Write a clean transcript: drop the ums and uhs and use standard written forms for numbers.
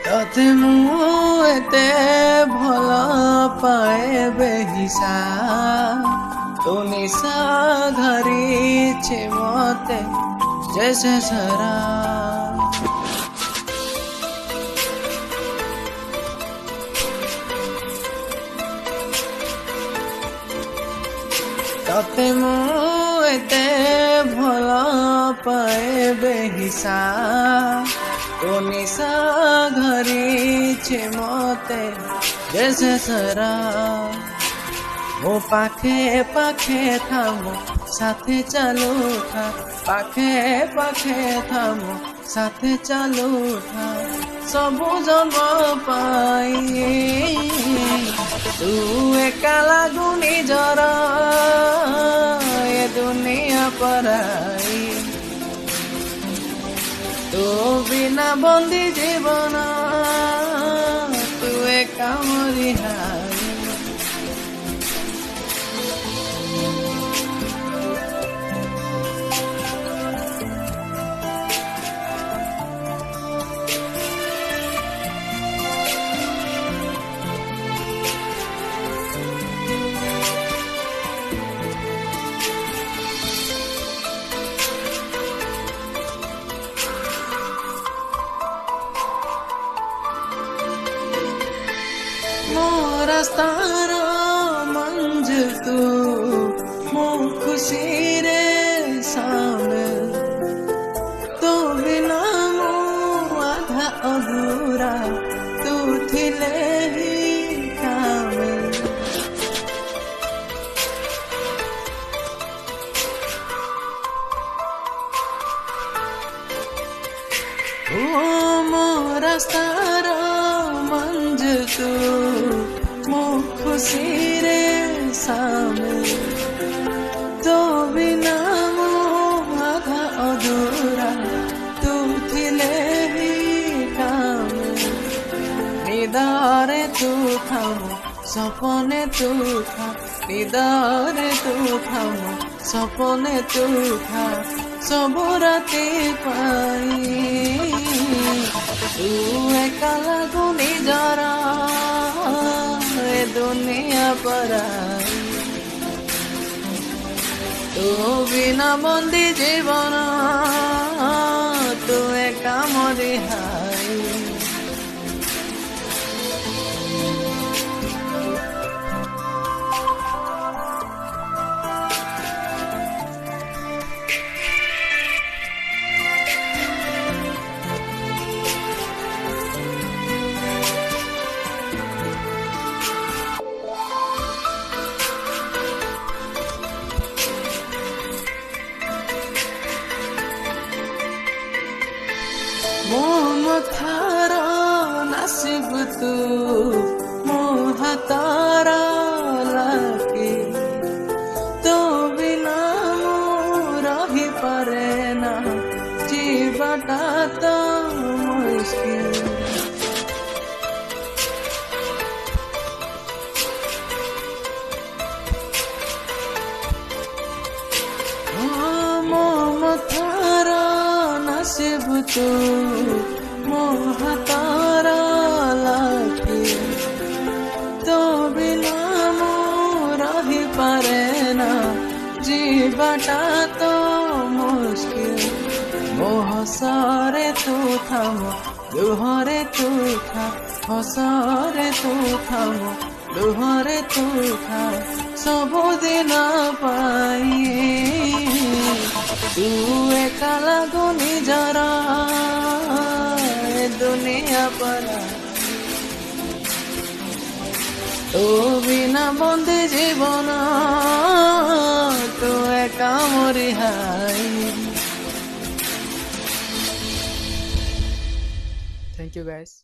तोते मुँह एते भला पाए बेहिसा तो निशा घरी छे मते जैसे सरा तोते मुँह एते भला पाए बेहिसा तो निशा घरी छे मते जैसे सरा मो पाखे पाखे था मो साथे चालू था पाखे पाखे था मो साथे चालू था सबु जन्म पाई तू एका लागुनी जरा ये दुनिया पराई तू बिना बंदी जीवन तू एका मोरी हारी मो रास्तार मंज तू मो खुशी रे शामिल तो बिना मो आधा अधूरा तू थिले ही कामिल ओ मो रास्तार मंज तू मो खुशी रे शामिल तो बिना मो आधा अधूरा तू थिले ही कामिल निदारे तू था मो सपने तू था निदारे तू था मो सपने तू था सबु राती पाई तू एका लागुनी जरा ए दुनिया पराई तू बिना बंदी जीवन तू एका मोरी हारी मो मथार नसीब तू मो हातार लागे तो बिना मो रही पारे ना जीवाटा तो मुश्किल मो मथार नसीब तू मो हातार लागे तो बिना मो रही पारे ना जीवाटा तो मुश्किल मो हसरे तू था मो लुहरे तू था हसरे तू था मो लुहरे तू था सबुदिन पाई तू एका लागुनी जरा ए दुनिया पराई तू बिना बंदी जीवन तू एका मोरी हारी थैंक यू गाइस।